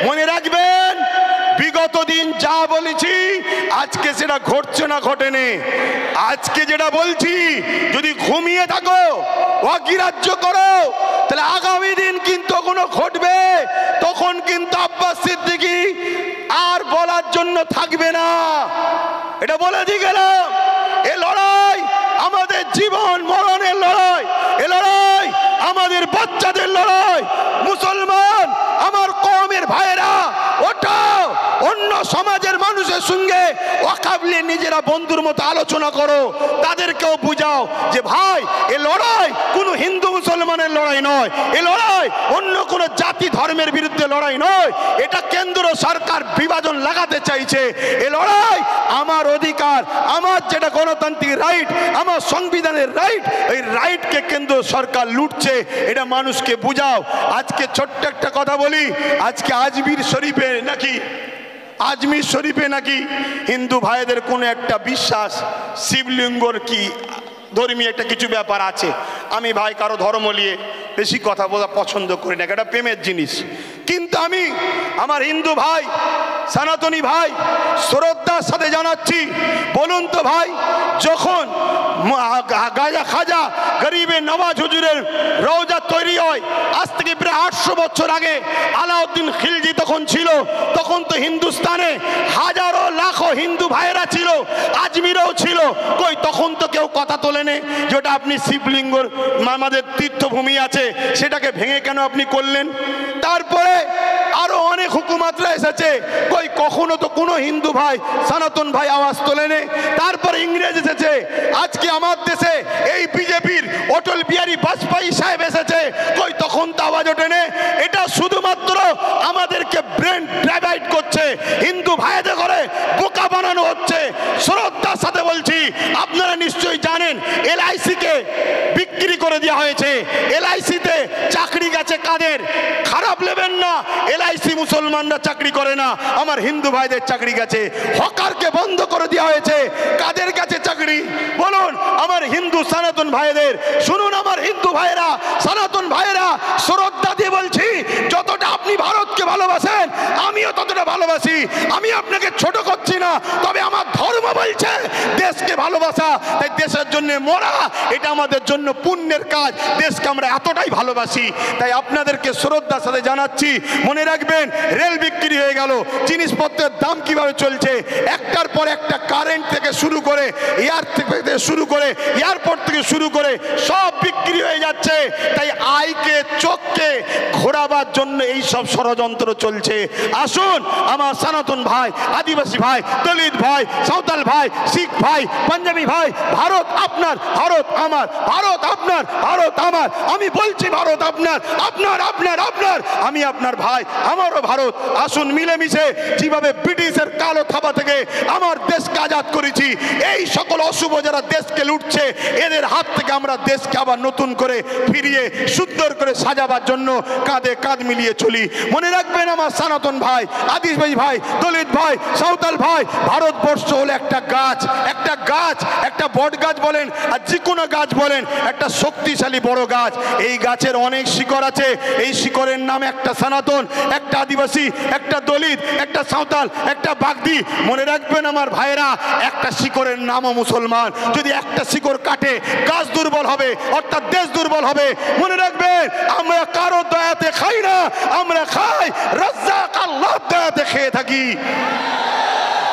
S1: মনে রাখবেন, বিগত দিন যা বলেছি আজকে সেটা ঘটছে না ঘটেনি। আজকে যেটা বলছি যদি ঘুমিয়ে থাকো, অগ্রাহ্য করো, তাহলে আগামী দিন কিন্তু কোনো ঘটবে। তখন কিন্তু আব্বাস সিদ্দিকী আর বলার জন্য থাকবে না। এটা বলে দিয়ে গেলাম। এ লড়াই আমাদের জীবন মরণের লড়াই, এ লড়াই আমাদের বাচ্চাদের লড়াই। মুসলমান আমার কওমের ভাইয়েরা, ওটা অন্য সমাজের মানুষের সঙ্গে ওয়াকফ নিয়ে নিজেরা বন্ধুর মতো আলোচনা করো, তাদেরকেও বুঝাও যে ভাই এ লড়াই কোনো হিন্দু মুসলমানের লড়াই নয়, এ লড়াই অন্য কোনো জাতি ধর্মের বিরুদ্ধে লড়াই নয়। এটা কেন্দ্র সরকার বিভাজন লাগাতে চাইছে। এ লড়াই আমার অধিকার, আমার যেটা গণতান্ত্রিক রাইট, আমার সংবিধানের রাইট, এই রাইটকে কেন্দ্র সরকার লুটছে, এটা মানুষকে বুঝাও। আজকে ছোট্ট একটা কথা বলি, আজকে আজমির শরীফে নাকি হিন্দু ভাইদের কোনো একটা বিশ্বাস, শিবলিঙ্গর কি ধর্মীয় একটা কিছু ব্যাপার আছে। আমি ভাই কারো ধর্ম নিয়ে বেশি কথা বলা পছন্দ করি না, এটা প্রেমের জিনিস। কিন্তু আমি আমার হিন্দু ভাই সনাতনী ভাই শ্রদ্ধার সাথে জানাচ্ছি, বলুন তো ভাই, যখন গাজা খাজা গরিবে নওয়াজ হুজুরের রওজা তৈরি হয় আজ থেকে প্রায় 800 বছর আগে, আলাউদ্দিন খিলজি তখন ছিল, তখন তো হিন্দুস্তানে হাজারো লাখো হিন্দু ভাইয়েরা ছিল, আজমিরেও ছিল, কই তখন তো কেউ কথা তোলেনি যেটা আপনি শিবলিঙ্গর আমাদের তীর্থভূমি আছে সেটাকে ভেঙে কেন আপনি করলেন? তারপরে আরো অনেক হুকুমাতরা এসেছে, কই কখনো তো কোনো হিন্দু ভাই সনাতন ভাই আওয়াজ তোলেনি। তারপরে ইংরেজ এসেছে, আজকে আমার দেশে এই বিজেপির অটল বিহারী বাজপেয়ী সাহেব এসেছে, কই তখন তো আওয়াজ ওঠেনি। এটা শুধুমাত্র আমাদেরকে ব্রেন ডাইভার্ট করছে, হিন্দু ভাইদের করে বোকা বানানো হচ্ছে। শ্রদ্ধার সাথে বলছি, আপনারা নিশ্চয়ই জানেন LIC কে বিক্রি করে দেওয়া হয়েছে। LIC তে চাকরি গেছে কাদের? খারাপ নেবেন না, LIC মুসলমানরা চাকরি করে না, আমার হিন্দু ভাইদের চাকরি গেছে। হকারকে বন্ধ করে দেওয়া হয়েছে, কাদের কাছে চাকরি বলুন? আমার হিন্দু সনাতন ভাইদের। শুনুন আমার হিন্দু ভাইরা, সনাতন ভাইরা, শ্রদ্ধা দিয়ে বলছি, যতটা আপনি ভারতকে ভালোবাসেন আমিও ততটা ভালোবাসি। আমি আপনাকে ছোট করছি না, তবে আমার ধর্ম বলছে দেশকে ভালোবাসা, তাই দেশের জন্য মরা এটা আমাদের জন্য পুণ্যের কাজ। দেশকে আমরা এতটাই ভালোবাসি, তাই আপনাদেরকে শ্রদ্ধার সাথে জানাচ্ছি, মনে রাখবেন রেল বিক্রি হয়ে গেল, জিনিসপত্রের দাম কিভাবে চলছে, একটার পর একটা, কারেন্ট থেকে শুরু করে এয়ারপোর্ট থেকে শুরু করে সব বিক্রি হয়ে যাচ্ছে। তাই আইকে চোখকে ঘোরাবার জন্য এই সব ষড়যন্ত্র চলছে। আসুন আমার সনাতন ভাই, আদিবাসী ভাই, দলিত ভাই, সাঁওতাল ভাই, শিখ ভাই, পাঞ্জাবি ভাই, ভারত আপনার, ভারত আমার, ভারত আপনার, ভারত আমার। আমি বলছি ভারত আপনার, আপনার আপনার আপনার, আমি আপনার ভাই, আমারও ভারত। আসুন মিলেমিশে যেভাবে ব্রিটিশের কালো থাবা থেকে আমার দেশকে আজাদ করেছি, এই সকল অশুভ যারা দেশকে লুটছে এদের হাত থেকে আমরা দেশকে আবার নতুন করে ফিরিয়ে সুন্দর করে সাজাবার জন্য কাঁধে কাঁধ মিলিয়ে চলি। মনে রাখবেন আমার সনাতন ভাই, আদিবাসী ভাই, দলিত ভাই, সাঁওতাল ভাই, ভারতবর্ষ হলো একটা গাছ, একটা গাছ, একটা বট গাছ বলেন আর যে কোনো গাছ বলেন, একটা শক্তিশালী বড় গাছ। এই গাছের অনেক শিকড় আছে, এই শিকড়ের নাম একটা সনাতন, একটা আদিবাসী, একটা দলিত, একটা সাঁওতাল, একটা বাগদি। মনে রাখবেন আমার ভাইরা, একটা শিকড়ের নামও মুসলমান। যদি একটা শিকড় কাটে গাছ দুর্বল হবে, অর্থাৎ দেশ দুর্বল হবে। মনে রাখবেন আমরা কারো দয়াতে খাই না, আমরা খাই রাজ্জাক আল্লাহর দয়াতে খেয়ে থাকি।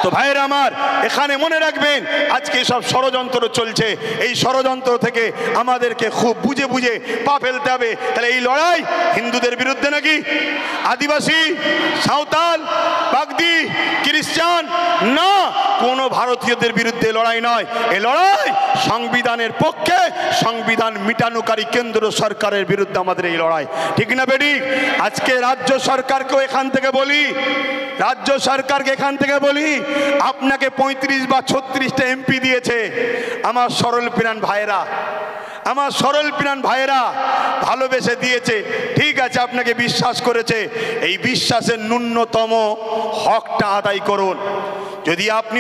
S1: তো ভাইরা আমার, এখানে মনে রাখবেন আজকে সব ষড়যন্ত্র চলছে, এই ষড়যন্ত্র থেকে আমাদেরকে খুব বুঝে বুঝে পা ফেলতে হবে। তাহলে এই লড়াই হিন্দুদের বিরুদ্ধে নাকি আদিবাসী, সাঁওতাল, বাগদি, খ্রিস্টান না, কোনো ভারতীয়দের বিরুদ্ধে লড়াই নয়। এই লড়াই সংবিধানের পক্ষে, সংবিধান মিটানোকারী কেন্দ্র সরকারের বিরুদ্ধে আমাদের এই লড়াই, ঠিক না বেঠিক? আজকে রাজ্য সরকারকেও এখান থেকে বলি, রাজ্য সরকারকে এখান থেকে বলি, আপনাকে 35 বা 36টা MP দিয়েছে আমার সরল প্রাণ ভাইয়েরা, আমার সরল প্রাণ ভাইয়েরা ভালোবেসে দিয়েছে, ঠিক আছে, আপনাকে বিশ্বাস করেছে, এই বিশ্বাসের ন্যূনতম হকটা আদায় করুন। যদি আপনি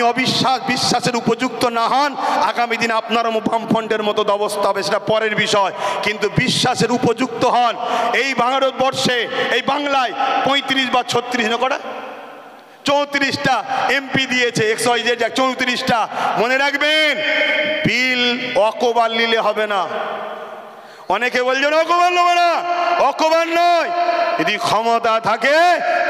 S1: বিশ্বাসের উপযুক্ত না হন, আগামী দিনে আপনারও বামফ্রন্টের মতো অবস্থা হবে, সেটা পরের বিষয়, কিন্তু বিশ্বাসের উপযুক্ত হন। এই ভারতবর্ষে, এই বাংলায় 35 বা 36 না কটা 34টা MP দিয়েছে, 34টা। মনে রাখবেন বিল অকবার নিলে হবে না। অনেকে বলছেন অকবার নেবে না, অকবার নয়, যদি ক্ষমতা থাকে,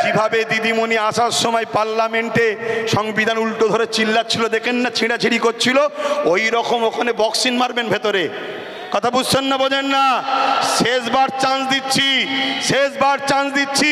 S1: যেভাবে দিদিমণি আসার সময় পার্লামেন্টে সংবিধান উল্টো ধরে চিল্লাচ্ছিল, দেখেন না, ছিঁড়াছিঁড়ি করছিল, ওই রকম ওখানে বক্সিং মারবেন ভেতরে। কথা বুঝছেন না, বোঝেন না? শেষবার চান্স দিচ্ছি, শেষবার চান্স দিচ্ছি।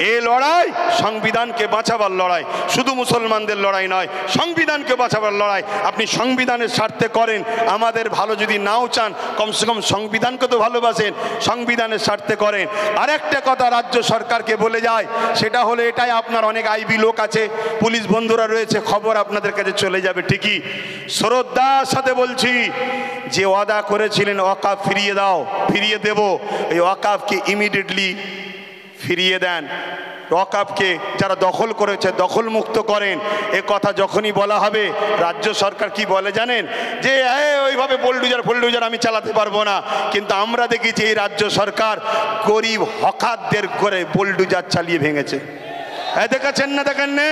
S1: এই লড়াই সংবিধানকে বাঁচাবার লড়াই, শুধু মুসলমানদের লড়াই নয়, সংবিধানকে বাঁচাবার লড়াই। আপনি সংবিধানের স্বার্থে করেন, আমাদের ভালো যদি নাও চান, কমসে কম সংবিধানকে তো ভালোবাসেন, সংবিধানের স্বার্থে করেন। আরেকটা কথা রাজ্য সরকারকে বলে যায়, সেটা হলো এটাই, আপনার অনেক আইবি লোক আছে, পুলিশ বন্ধুরা রয়েছে, খবর আপনাদের কাছে চলে যাবে ঠিকই। শ্রদ্ধার সাথে বলছি, যে ওয়াদা করেছিলেন ওয়াকাফ ফিরিয়ে দাও, ফিরিয়ে দেব, এই ওয়াকাফকে ইমিডিয়েটলি ফিরিয়ে দেন। ওয়াকাফকে যারা দখল করেছে দখল মুক্ত করেন। এ কথা যখনই বলা হবে, রাজ্য সরকার কি বলে জানেন? যে ওইভাবে বোলডুজার আমি চালাতে পারবো না। কিন্তু আমরা দেখেছি এই রাজ্য সরকার গরিব হকারদের করে বোলডুজার চালিয়ে ভেঙেছে। দেখাচ্ছেন না, দেখেন না?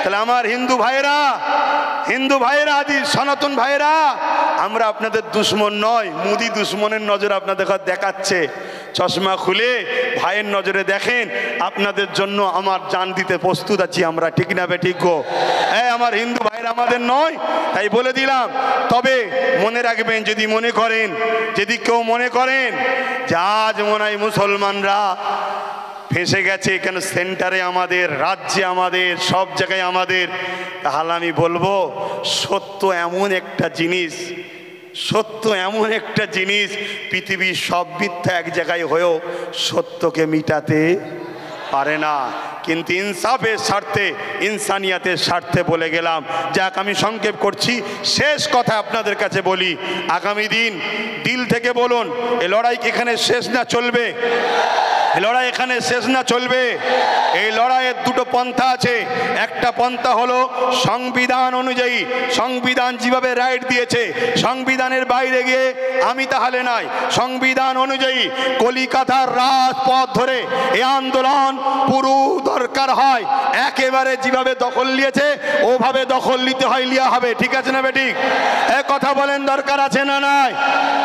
S1: তাহলে আমার হিন্দু ভাইয়েরা আদি সনাতন ভাইয়েরা, আমরা আপনাদের দুশ্মন নয়। মুদি দুশ্মনের নজর আপনাদের দেখাচ্ছে। চশমা খুলে ভাইয়ের নজরে দেখেন, আপনাদের জন্য আমার জান দিতে প্রস্তুত আছি আমরা, ঠিক না বেঠিক গো? হ্যাঁ, আমার হিন্দু ভাইয়েরা আমাদের নয়, তাই বলে দিলাম। তবে মনে রাখবেন, যদি কেউ মনে করেন যে আজ মনে হয় মুসলমানরা ফেঁসে গেছে, কেন সেন্টারে আমাদের, রাজ্যে আমাদের, সব জায়গায় আমাদের, তাহলে আমি বলবো সত্য এমন একটা জিনিস, পৃথিবীর সব মিথ্যা এক জায়গায় হয়েও সত্যকে মিটাতে পারে না। কিন্তু ইনসাফের স্বার্থে, ইনসানিয়াতের স্বার্থে বলে গেলাম। যাক, আমি সংক্ষেপ করছি, শেষ কথা আপনাদের কাছে বলি, আগামী দিল থেকে বলুন, এ লড়াই কি এখানে শেষ না চলবে? এই লড়াইয়ের দুটো পন্থা আছে। একটা পন্থা হলো সংবিধান অনুযায়ী, সংবিধান যেভাবে রাইট দিয়েছে, সংবিধানের বাইরে গিয়ে আমি তাহলে নাই। সংবিধান অনুযায়ী কলিকাতার রাজপথ ধরে এই আন্দোলন পুরো দরকার হয়, একেবারে যেভাবে দখল নিয়েছে ওভাবে দখল নিতে হয়, লিয়া হবে। ঠিক আছে না বেঠিক? কথা বলেন, দরকার আছে না নাই?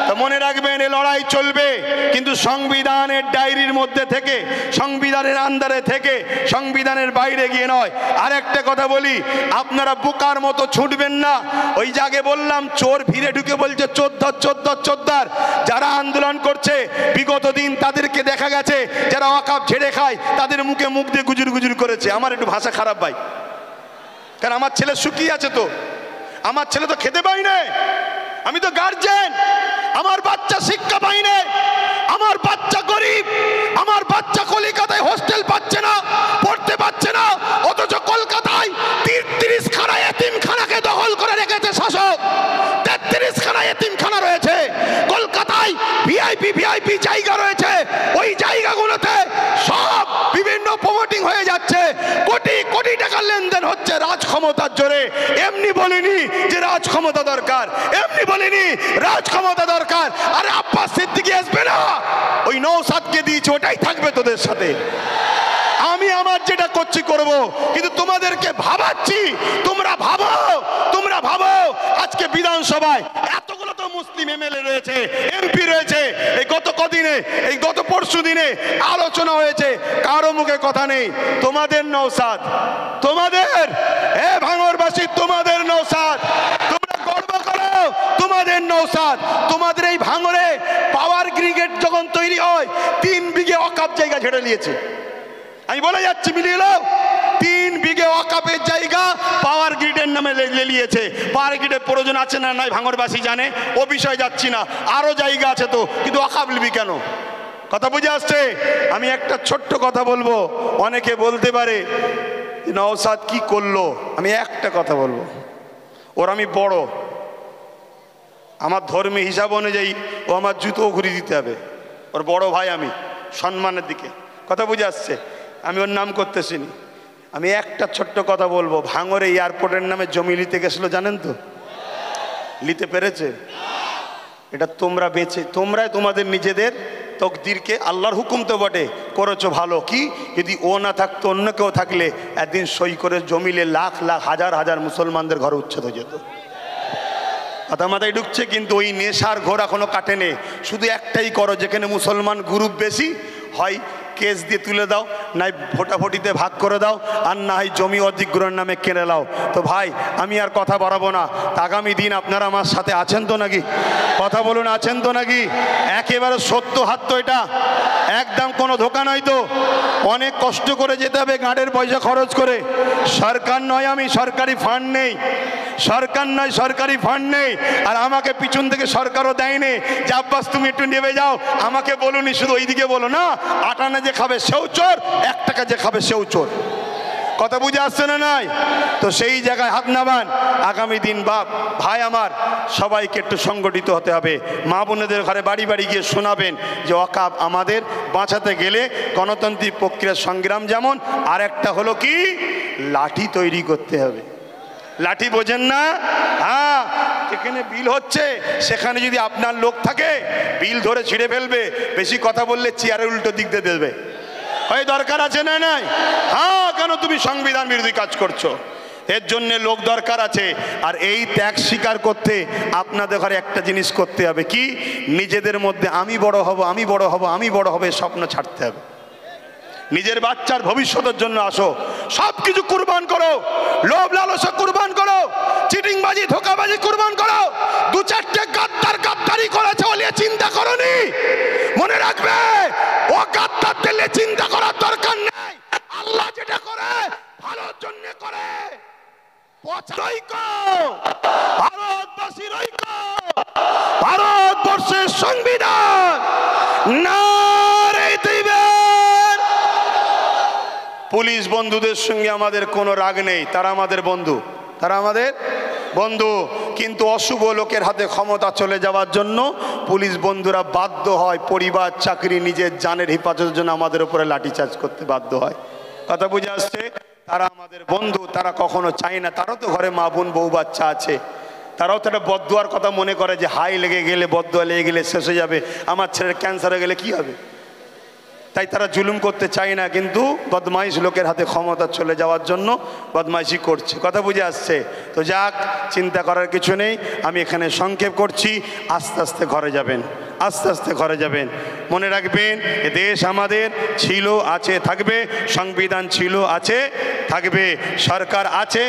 S1: তো মনে রাখবেন, এই লড়াই চলবে, কিন্তু সংবিধানের ডায়েরির মধ্যে থেকে, সংবিধানের আন্ডারে থেকে, সংবিধানের বাইরে গিয়ে নয়। আর একটা কথা বলি, আপনারা বোকার মতো ছুটবেন না। ওই জায়গায় বললাম, চোর ভিড়ে ঢুকে বলছে চোদ্দার। যারা আন্দোলন করছে বিগত দিন তাদেরকে দেখা গেছে, যারা ওয়াকাফ ঝেড়ে খায় তাদের মুখে মুখ দিয়ে গুজুর করেছে। আমার একটু ভাষা খারাপ ভাই, কারণ আমার ছেলে শুকিয়ে আছে, তো আমার ছেলে তো খেতে পাই না, আমি তো গার্জেন, আমার বাচ্চা শিক্ষা পাই না, আমার বাচ্চা গরিব, আমার বাচ্চা কলকাতায় হোস্টেল পাচ্ছে না, পড়তে পাচ্ছে না, অথচ কলকাতায় 33 খানা এতিমখানাকে দখল করে রেখেছে শাসক। 33 খানা এতিমখানা রয়েছে কলকাতায়, ভিআইপি জায়গা রয়েছে, ওই জায়গাগুলোতে সব বিভিন্ন প্রমোটিং হয়ে যাচ্ছে, কোটি টাকা লেনদেন হচ্ছে রাজ ক্ষমতার জোরে। এমনি বলিনি যে রাজ ক্ষমতা দরকার, আরে আব্বাস সিদ্দিকী আসবে না, ওই নওশাদকে দিয়েছে, ওটাই থাকবে তোদের সাথে। আমি আমার যেটা করছি করব, কিন্তু তোমাদেরকে ভাবাচ্ছি, তোমরা ভাবো আজকে বিধানসভায় এতগুলো তো মুসলিম এমএলএ রয়েছে, এমপি রয়েছে, এই গত পরশু দিনে আলোচনা হয়েছে, কারো মুখে কথা নেই। তোমাদের নওশাদ, তোমাদের ভাঙড়বাসী, তোমাদের নওশাদ, তোমরা গর্ব করো, তোমাদের নওশাদ। তোমাদের এই ভাঙড়ে পাওয়ার গ্রিগেড যখন তৈরি হয়, 3 বিঘে ওয়াকফ জায়গা ছেড়ে নিয়েছে। আমি বলে যাচ্ছি, মিলিয়ে নাও, 3 বিঘে ওয়াকফের জায়গা পাওয়ার গ্রিডের নামে নিয়েছে। পাওয়ার গ্রিডের প্রয়োজন আছে না নাই ভাঙড়বাসী জানে, ও বিষয়ে যাচ্ছি না। আরো জায়গা আছে তো, কিন্তু ওয়াকফ নিবি কেন? কথা বুঝে আসছে? আমি একটা ছোট্ট কথা বলবো, অনেকে বলতে পারে নওশাদ কি করলো। আমি একটা কথা বলবো, ওর আমি বড়, আমার ধর্মীয় হিসাব অনুযায়ী ও আমার জুতো ঘুরিয়ে দিতে হবে, ওর বড় ভাই আমি, সম্মানের দিকে। কথা বুঝে আসছে? আমি ওর নাম করতেছি না। আমি একটা ছোট্ট কথা বলবো, ভাঙড়ে এয়ারপোর্টের নামে জমি নিতে গেছিল, জানেন তো? নিতে পেরেছে? এটা তোমরাই তোমাদের নিজেদের তকদিরকে, আল্লাহর হুকুম তো বটে, করেছো ভালো। কি যদি ও না থাকতো, অন্য কেউ থাকলে একদিন সই করে জমিলে লাখ হাজার মুসলমানদের ঘরে উচ্ছেদ হয়ে যেত। কথা মাথায় ঢুকছে? কিন্তু ওই নেশার ঘোর এখনো কাটেনি। শুধু একটাই করো, যেখানে মুসলমান গ্রুপ বেশি হয় কেস দিয়ে তুলে দাও, নাই ভোটাভুটিতে ভাগ করে দাও, আর না হয় জমি অধিগ্রহণের নামে কেনে দাও। তো ভাই, আমি আর কথা বাড়াবো না। আগামী দিন আপনারা আমার সাথে আছেন তো নাকি? কথা বলুন, আছেন তো নাকি? একেবারে সত্য হাত তো, এটা একদম কোনো ধোকা নয় তো। অনেক কষ্ট করে যেতে হবে, গাঁড়ের পয়সা খরচ করে। সরকার নয়, আমি সরকারি ফান্ড নেই, সরকারি ফান্ড নেই। আর আমাকে পিছন থেকে সরকারও দেয়নি যে আব্বাস তুমি একটু নেমে যাও। আমাকে বলুনি, শুধু ওইদিকে বলো না, 8 আনা যে খাবে সেও চোর, 1 টাকা যে খাবে সেও চোর। কথা বুঝে আসছে না নাই? তো সেই জায়গায় হাত নামান। আগামী দিন ভাই আমার, সবাইকে একটু সংগঠিত হতে হবে। মা বোনেদের ঘরে বাড়ি গিয়ে শোনাবেন যে ওয়াকফ আমাদের বাঁচাতে গেলে গণতান্ত্রিক প্রক্রিয়ার সংগ্রাম যেমন, আর একটা হলো কি, লাঠি তৈরি করতে হবে। লাঠি বোঝেন না? হ্যাঁ, যেখানে বিল হচ্ছে সেখানে যদি আপনার লোক থাকে, বিল ধরে ছিঁড়ে ফেলবে। বেশি কথা বললে চেয়ারের উল্টো দিক দিয়ে দেবে। ওই দরকার আছে না নাই? হ্যাঁ, কেন তুমি সংবিধান বিরোধী কাজ করছো? এর জন্য লোক দরকার আছে। আর এই ত্যাগ স্বীকার করতে আপনাদের ঘরে একটা জিনিস করতে হবে, কি? নিজেদের মধ্যে আমি বড় হব, আমি বড় হব, আমি বড় হবে স্বপ্ন ছাড়তে হবে। নিজের বাচ্চার ভবিষ্যতের জন্য আসো, সব কিছু কুরবান করো, লোভ লালসা কুরবান করো, চিটিংবাজি ধোকাবাজি কুরবান করো। দু চারটে গাদ্দারি করেছে বলে চিন্তা করনি, মনে রাখবে ও গাদ্দার দিলে চিন্তা করার দরকার নেই। আল্লাহ যেটা করে ভালোর জন্য করে। ভারতবাসীর ঐক্য, ভারতবর্ষের সংবিধান নারে দিবেন। পুলিশ বন্ধুদের সঙ্গে আমাদের কোনো রাগ নেই, তারা আমাদের বন্ধু, তারা আমাদের বন্ধু। কিন্তু অশুভ লোকের হাতে ক্ষমতা চলে যাওয়ার জন্য পুলিশ বন্ধুরা বাধ্য হয় পরিবার, চাকরি, নিজের জানের হেফাজতের জন্য আমাদের উপরে লাঠিচার্জ করতে বাধ্য হয়। কথা বুঝে আসছে? তারা আমাদের বন্ধু, তারা কখনো চায় না, তারাও তো ঘরে মা বোন বউ বাচ্চা আছে, তারাও তো একটা বদদুয়ার কথা মনে করে যে হাই লেগে গেলে, বদদুয়া লেগে গেলে শেষ হয়ে যাবে, আমার ছেলের ক্যান্সার হয়ে গেলে কি হবে। তাই তারা জুলুম করতে চায় না, কিন্তু বদমাইশ লোকের হাতে ক্ষমতা চলে যাওয়ার জন্য বদমাইশি করছে। কথা বুঝে আসছে? তো যাক, চিন্তা করার কিছু নেই। আমি এখানে সংক্ষেপ করছি, আস্তে আস্তে ঘরে যাবেন, আস্তে আস্তে ঘরে যাবেন। মনে রাখবেন, এ দেশ আমাদের ছিল, আছে, থাকবে। সংবিধান ছিল, আছে, থাকবে। সরকার আছে।